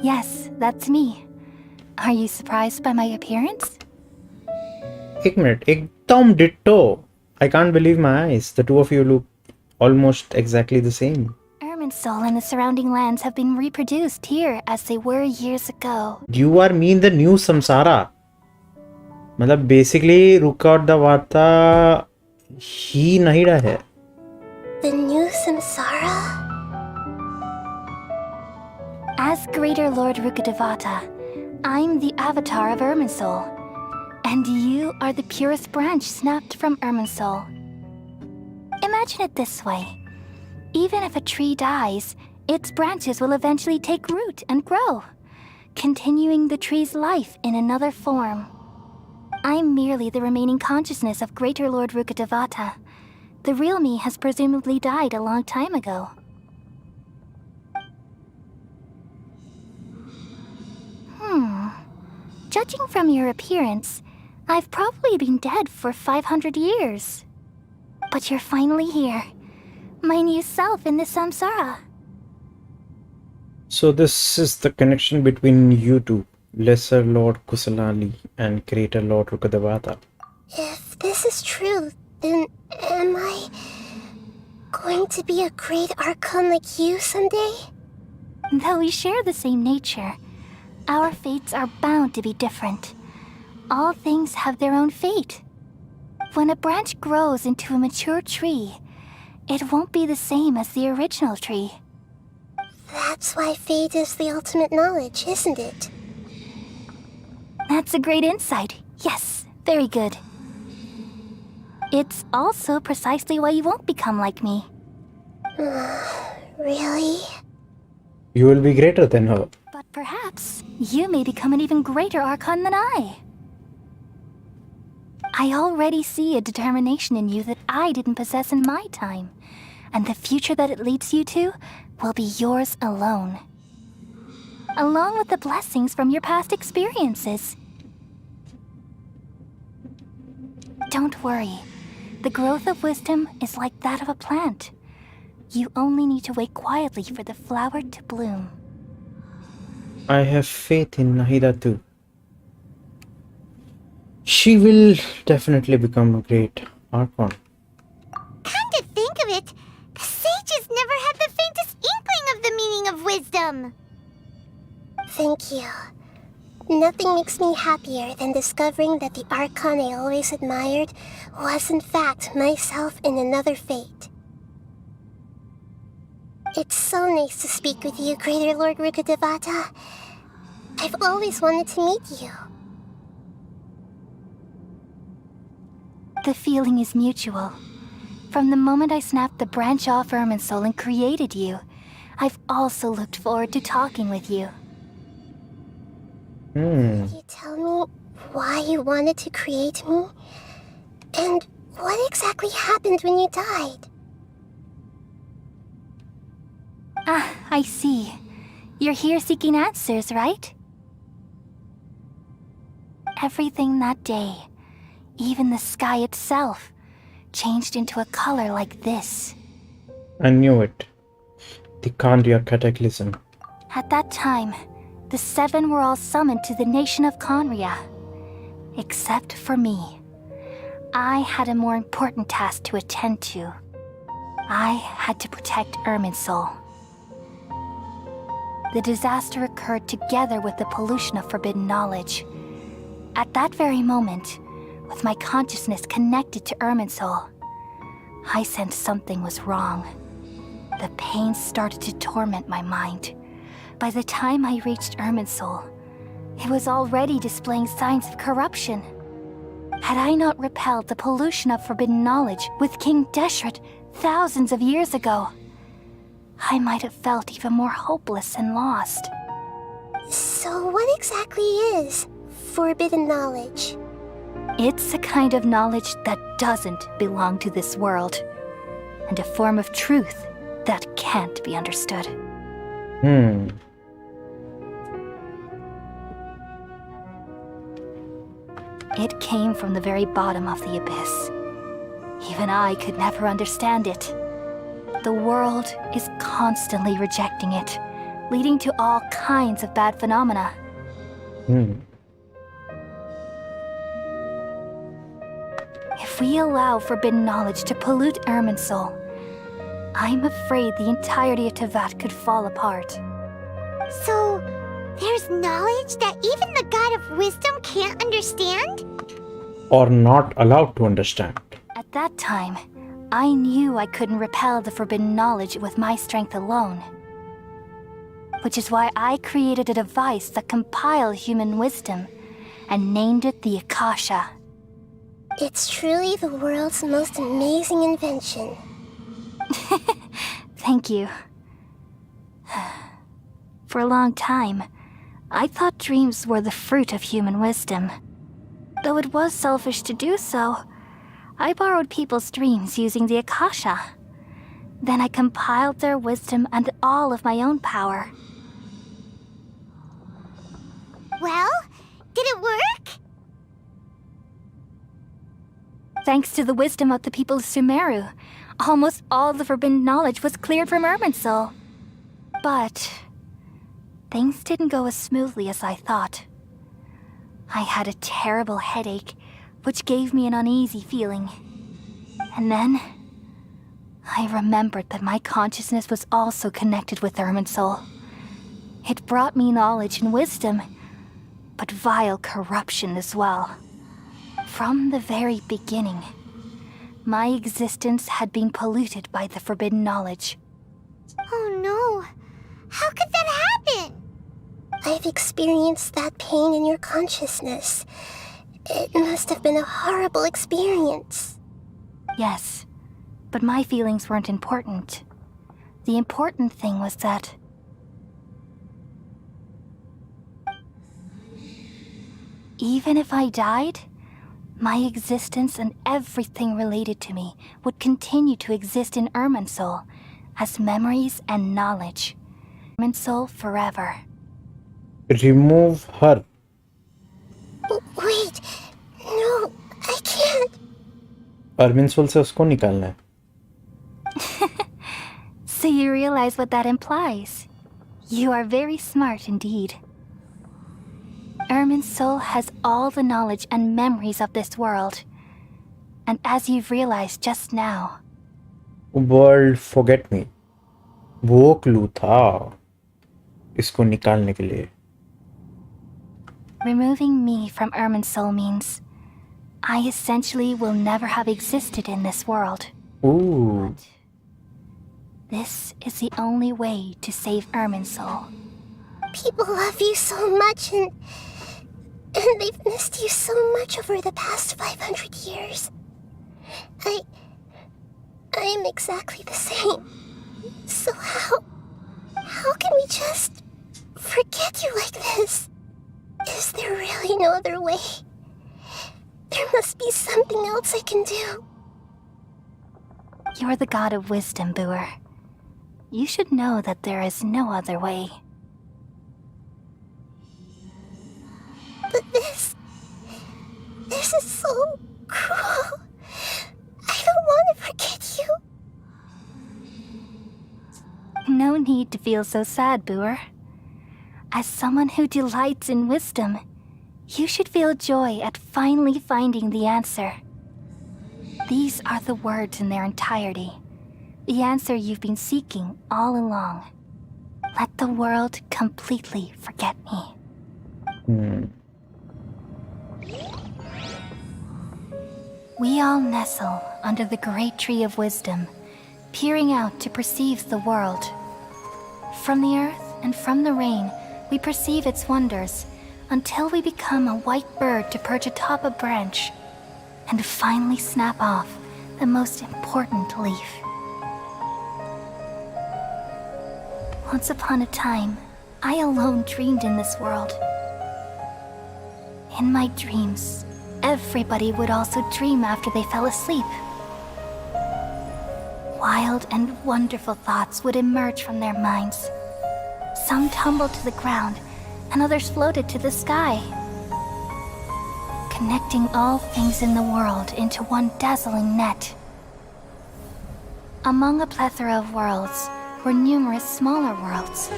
Yes, that's me. Are you surprised by my appearance? एक minute एकदम ditto. I can't believe my eyes. The two of you look almost exactly the same. Irminsul and the surrounding lands have been reproduced here as they were years ago. You are me in the new samsara. मतलब basically Rukkhadevata ही Nahida है. The new samsara? As Greater Lord Rukkhadevata, I'm the avatar of Irminsul. And you are the purest branch snapped from Irminsul. Imagine it this way. Even if a tree dies, its branches will eventually take root and grow, continuing the tree's life in another form. I'm merely the remaining consciousness of Greater Lord Rukkhadevata. The real me has presumably died a long time ago. Judging from your appearance, I've probably been dead for 500 years. But you're finally here. My new self in the samsara. So this is the connection between you two, Lesser Lord Kusalali and Greater Lord Rukkhadevata. If this is true, then am I going to be a great archon like you someday? Though we share the same nature, our fates are bound to be different. All things have their own fate. When a branch grows into a mature tree, it won't be the same as the original tree. That's why fate is the ultimate knowledge, isn't it? That's a great insight. Yes, very good. It's also precisely why you won't become like me. Really? You will be greater than her. But perhaps you may become an even greater archon than I. I already see a determination in you that I didn't possess in my time, and the future that it leads you to will be yours alone. Along with the blessings from your past experiences. Don't worry. The growth of wisdom is like that of a plant. You only need to wait quietly for the flower to bloom. I have faith in Nahida too. She will definitely become a great archon. Come to think of it, the sages never had the faintest inkling of the meaning of wisdom. Thank you. Nothing makes me happier than discovering that the archon I always admired was in fact myself in another fate. It's so nice to speak with you, Greater Lord Rukkhadevata. I've always wanted to meet you. The feeling is mutual. From the moment I snapped the branch off Irminsul and created you, I've also looked forward to talking with you. Could you tell me why you wanted to create me? And what exactly happened when you died? Ah, I see. You're here seeking answers, right? Everything that day, even the sky itself, changed into a color like this. I knew it. The Kandya Cataclysm. At that time, the seven were all summoned to the nation of Conria. Except for me. I had a more important task to attend to. I had to protect Irminsul. The disaster occurred together with the pollution of forbidden knowledge. At that very moment, with my consciousness connected to Irminsul, I sensed something was wrong. The pain started to torment my mind. By the time I reached Irminsul, it was already displaying signs of corruption. Had I not repelled the pollution of forbidden knowledge with King Deshret thousands of years ago, I might have felt even more hopeless and lost. So what exactly is forbidden knowledge? It's a kind of knowledge that doesn't belong to this world, and a form of truth that can't be understood. It came from the very bottom of the abyss. Even I could never understand it. The world is constantly rejecting it, leading to all kinds of bad phenomena. If we allow forbidden knowledge to pollute Irminsul, I'm afraid the entirety of Tevat could fall apart. So, there's knowledge that even the God of Wisdom can't understand? Or not allowed to understand. At that time, I knew I couldn't repel the forbidden knowledge with my strength alone. Which is why I created a device that compiled human wisdom and named it the Akasha. It's truly the world's most amazing invention. Thank you. For a long time, I thought dreams were the fruit of human wisdom. Though it was selfish to do so, I borrowed people's dreams using the Akasha. Then I compiled their wisdom and all of my own power. Well, did it work? Thanks to the wisdom of the people of Sumeru, almost all the forbidden knowledge was cleared from Irminsul. But things didn't go as smoothly as I thought. I had a terrible headache, which gave me an uneasy feeling. And then I remembered that my consciousness was also connected with Irminsul. It brought me knowledge and wisdom, but vile corruption as well. From the very beginning, my existence had been polluted by the forbidden knowledge. Oh no. How could that happen? I've experienced that pain in your consciousness. It must have been a horrible experience. Yes, but my feelings weren't important. The important thing was that even if I died, my existence and everything related to me would continue to exist in Irminsul as memories and knowledge. Irminsul forever. Remove her. Wait, no, I can't. Irminsul से उसको निकालना है. So you realize what that implies. You are very smart indeed. Irminsul has all the knowledge and memories of this world. And as you've realized just now, World forget me. वो clue था इसको निकालने के लिए. removing me from Irminsul means I essentially will never have existed in this world. Ooh. This is the only way to save Irminsul. People love you so much and they've missed you so much over the past 500 years. I am exactly the same. So how can we just forget you like this? Is there really no other way? There must be something else I can do. You're the god of wisdom, Booer. You should know that there is no other way. But this is so cruel. I don't want to forget you. No need to feel so sad, Boer. As someone who delights in wisdom, you should feel joy at finally finding the answer. These are the words in their entirety. The answer you've been seeking all along. Let the world completely forget me. We all nestle under the great tree of wisdom, peering out to perceive the world. From the earth and from the rain, we perceive its wonders, until we become a white bird to perch atop a branch, and finally snap off the most important leaf. Once upon a time, I alone dreamed in this world. In my dreams, everybody would also dream after they fell asleep. Wild and wonderful thoughts would emerge from their minds. Some tumbled to the ground, and others floated to the sky, connecting all things in the world into one dazzling net. Among a plethora of worlds were numerous smaller worlds,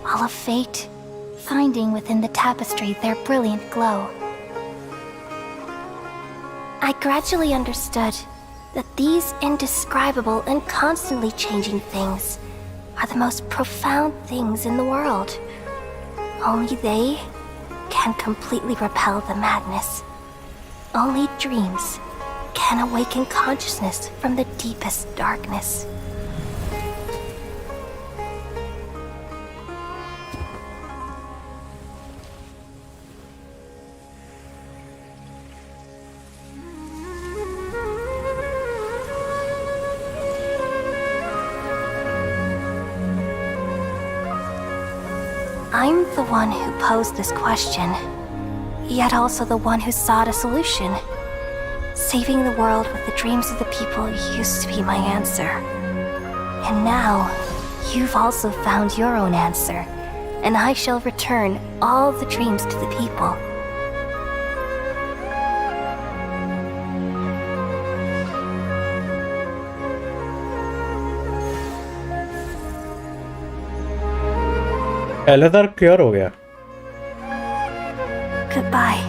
all of fate, finding within the tapestry their brilliant glow. I gradually understood that these indescribable and constantly changing things are the most profound things in the world. Only they can completely repel the madness. Only dreams can awaken consciousness from the deepest darkness. I'm the one who posed this question, yet also the one who sought a solution. Saving the world with the dreams of the people used to be my answer. And now, you've also found your own answer, and I shall return all the dreams to the people. एलेदर clear हो गया. Goodbye,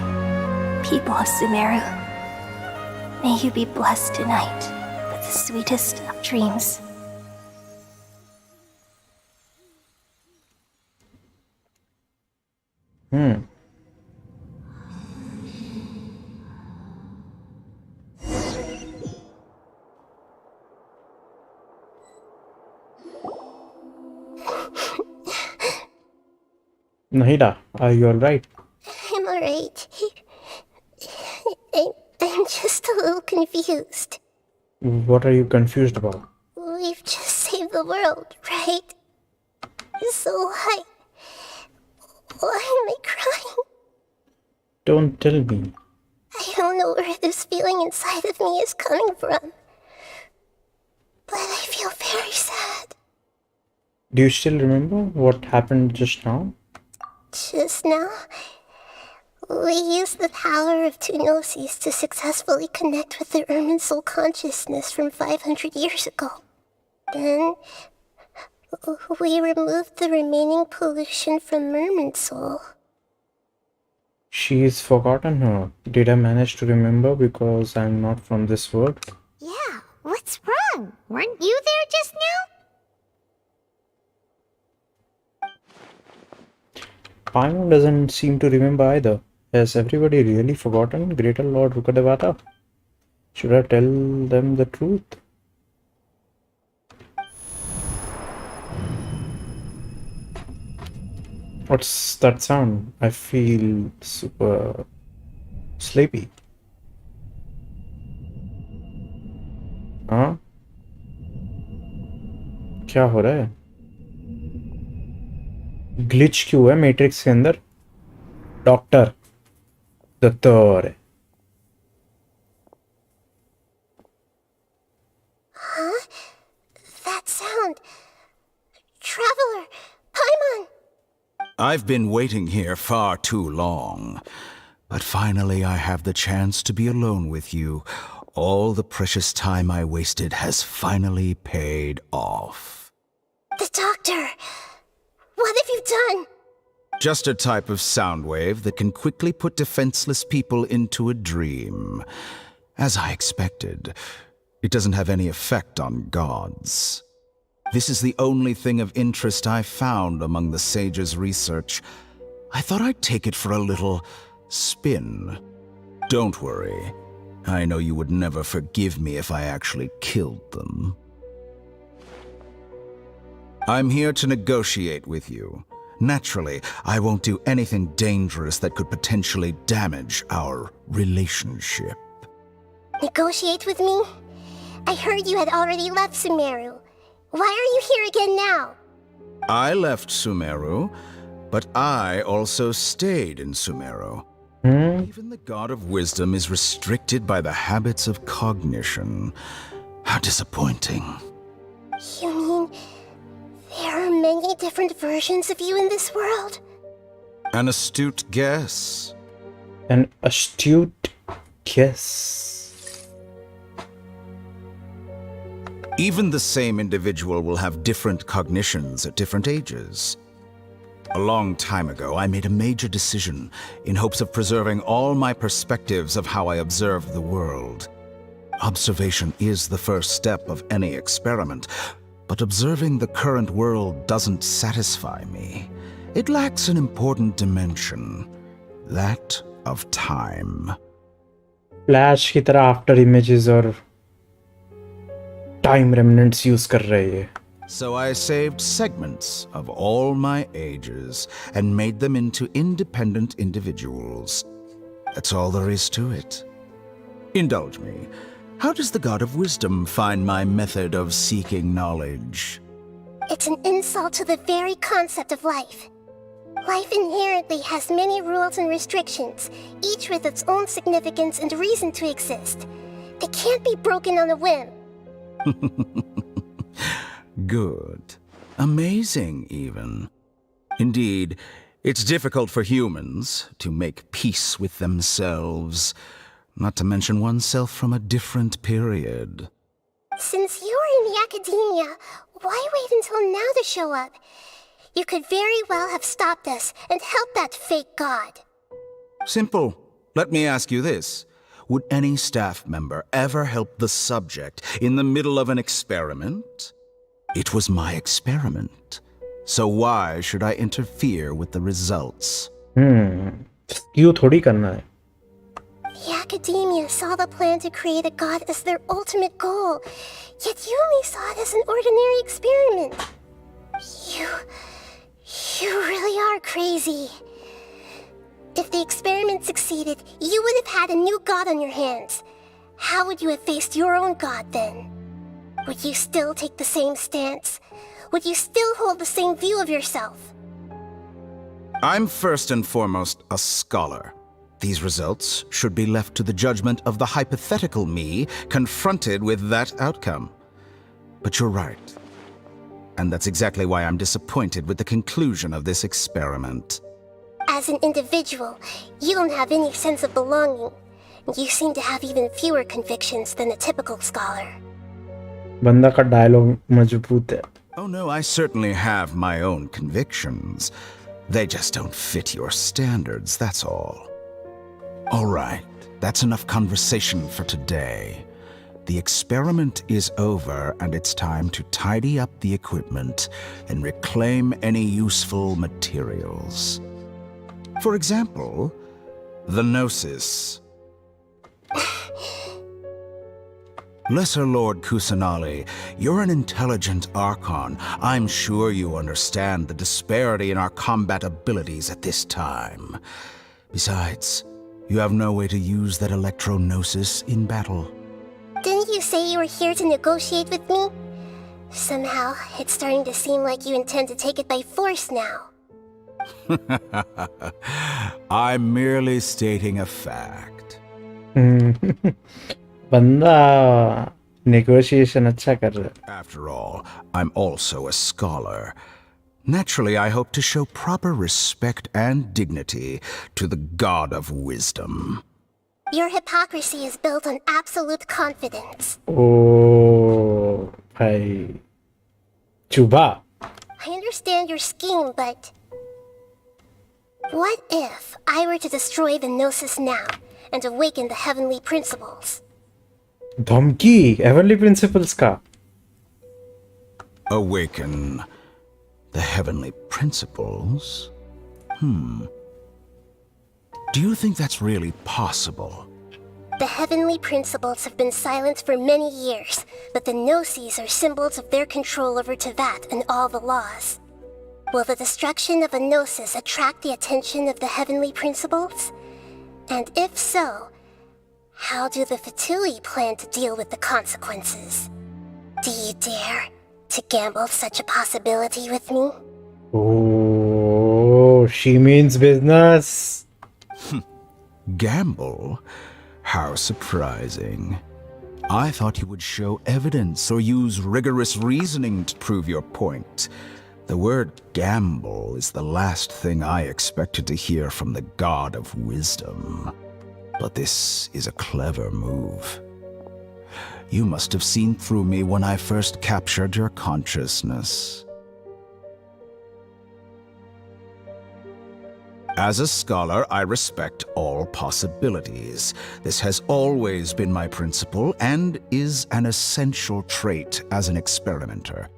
people of Sumeru. May you be blessed tonight with the sweetest of dreams. Nahida, are you alright? I'm alright. I'm just a little confused. What are you confused about? We've just saved the world, right? So why am I crying? Don't tell me. I don't know where this feeling inside of me is coming from. But I feel very sad. Do you still remember what happened just now? Just now, we used the power of two gnosis to successfully connect with the Ermin soul consciousness from 500 years ago. Then, we removed the remaining pollution from Ermin soul. She's forgotten her. Did I manage to remember because I'm not from this world? Yeah, what's wrong? Weren't you there just now? Paimon doesn't seem to remember either. Has everybody really forgotten Greater Lord Rukadevata? Should I tell them the truth? What's that sound? I feel super sleepy. हाँ? क्या हो रहा है? Glitch क्यों है matrix के अंदर? Doctor दोttore. Huh? That sound. Traveler, Paimon. I've been waiting here far too long. But finally I have the chance to be alone with you. All the precious time I wasted has finally paid off. The doctor. Doctor, what have you done? Just a type of sound wave that can quickly put defenseless people into a dream. As I expected, it doesn't have any effect on gods. This is the only thing of interest I found among the sage's research. I thought I'd take it for a little spin. Don't worry. I know you would never forgive me if I actually killed them. I'm here to negotiate with you. Naturally, I won't do anything dangerous that could potentially damage our relationship. Negotiate with me? I heard you had already left Sumeru. Why are you here again now? I left Sumeru, but I also stayed in Sumeru. Even the God of Wisdom is restricted by the habits of cognition. How disappointing. You mean there are many different versions of you in this world? An astute guess. An astute guess. Even the same individual will have different cognitions at different ages. A long time ago, I made a major decision in hopes of preserving all my perspectives of how I observe the world. Observation is the first step of any experiment, but observing the current world doesn't satisfy me. It lacks an important dimension, that of time. Flash की तरह after images और time remnants use कर रहे हैं. So I saved segments of all my ages and made them into independent individuals. That's all there is to it. Indulge me. How does the God of Wisdom find my method of seeking knowledge? It's an insult to the very concept of life. Life inherently has many rules and restrictions, each with its own significance and reason to exist. They can't be broken on a whim. Good. Amazing, even. Indeed, it's difficult for humans to make peace with themselves, not to mention oneself from a different period. Since you're in the academia, why wait until now to show up? You could very well have stopped us and helped that fake god. Simple. Let me ask you this. Would any staff member ever help the subject in the middle of an experiment? It was my experiment. So why should I interfere with the results? क्यों थोड़ी करना है. The academia saw the plan to create a god as their ultimate goal, yet you only saw it as an ordinary experiment. You really are crazy. If the experiment succeeded, you would have had a new god on your hands. How would you have faced your own god then? Would you still take the same stance? Would you still hold the same view of yourself? I'm first and foremost a scholar. These results should be left to the judgment of the hypothetical me confronted with that outcome. But you're right. And that's exactly why I'm disappointed with the conclusion of this experiment. As an individual, you don't have any sense of belonging. You seem to have even fewer convictions than a typical scholar. बंदा का dialogue मजबूत है. Oh no, I certainly have my own convictions. They just don't fit your standards, that's all. All right, that's enough conversation for today. The experiment is over and it's time to tidy up the equipment and reclaim any useful materials. For example, the Gnosis. Lesser Lord Kusanali, you're an intelligent Archon. I'm sure you understand the disparity in our combat abilities at this time. Besides, you have no way to use that Electro-Gnosis in battle. Didn't you say you were here to negotiate with me? Somehow, it's starting to seem like you intend to take it by force now. I'm merely stating a fact. बंदा negotiation अच्छा कर रहा है. After all, I'm also a scholar. Naturally, I hope to show proper respect and dignity to the God of Wisdom. Your hypocrisy is built on absolute confidence. Oh, भाई Chuba. I understand your scheme, but... What if I were to destroy the Gnosis now and awaken the heavenly principles? धमकी heavenly principles का. Awaken the heavenly principles? Do you think that's really possible? The heavenly principles have been silent for many years, but the Gnosis are symbols of their control over Tevat and all the laws. Will the destruction of a Gnosis attract the attention of the heavenly principles? And if so, how do the Fatui plan to deal with the consequences? Do you dare to gamble such a possibility with me? Oh, she means business. Gamble? How surprising. I thought you would show evidence or use rigorous reasoning to prove your point. The word gamble is the last thing I expected to hear from the god of wisdom. But this is a clever move. You must have seen through me when I first captured your consciousness. As a scholar, I respect all possibilities. This has always been my principle and is an essential trait as an experimenter.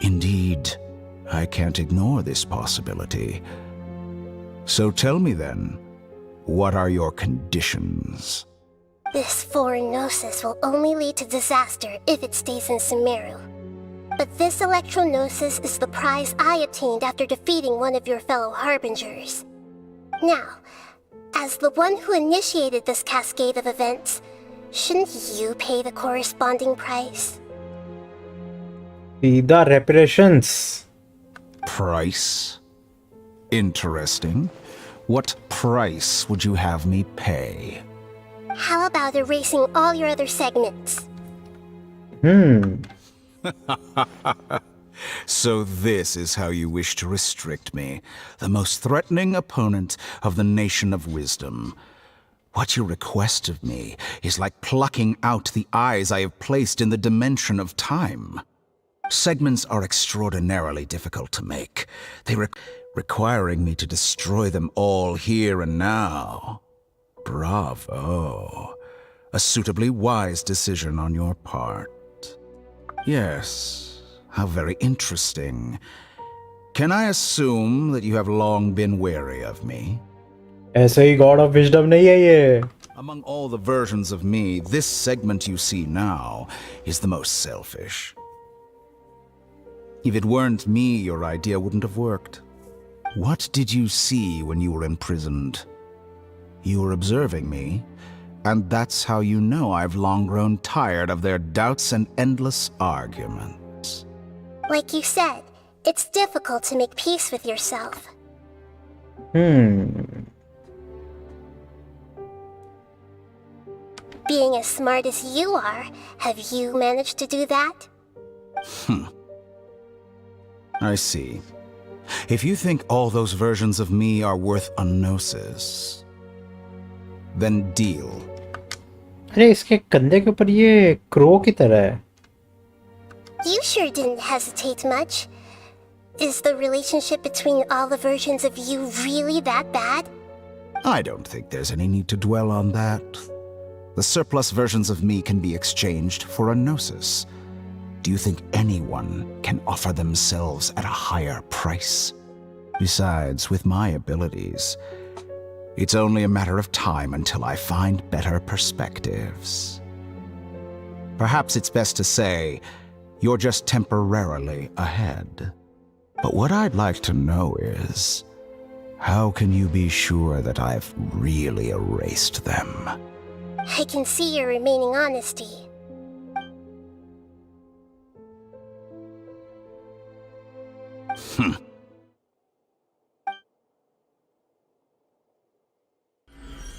Indeed, I can't ignore this possibility. So tell me then, what are your conditions? This foreign Gnosis will only lead to disaster if it stays in Sumeru. But this Electro-Gnosis is the prize I obtained after defeating one of your fellow Harbingers. Now, as the one who initiated this cascade of events, shouldn't you pay the corresponding price? The reparations. Price? Interesting. What price would you have me pay? How about erasing all your other segments? So this is how you wish to restrict me, the most threatening opponent of the Nation of Wisdom. What you request of me is like plucking out the eyes I have placed in the dimension of time. Segments are extraordinarily difficult to make. They requiring me to destroy them all here and now. Bravo. A suitably wise decision on your part. Yes. How very interesting. Can I assume that you have long been wary of me? ऐसा ही God of Wisdom नहीं है ये. Among all the versions of me, this segment you see now is the most selfish. If it weren't me, your idea wouldn't have worked. What did you see when you were imprisoned? You were observing me, and that's how you know I've long grown tired of their doubts and endless arguments. Like you said, it's difficult to make peace with yourself. Being as smart as you are, have you managed to do that? I see. If you think all those versions of me are worth a gnosis, then deal. अरे इसके कंधे के ऊपर ये crow की तरह है. You sure didn't hesitate much. Is the relationship between all the versions of you really that bad? I don't think there's any need to dwell on that. The surplus versions of me can be exchanged for a gnosis. Do you think anyone can offer themselves at a higher price? Besides, with my abilities, it's only a matter of time until I find better perspectives. Perhaps it's best to say, you're just temporarily ahead. But what I'd like to know is, how can you be sure that I've really erased them? I can see your remaining honesty.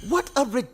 What a ridiculous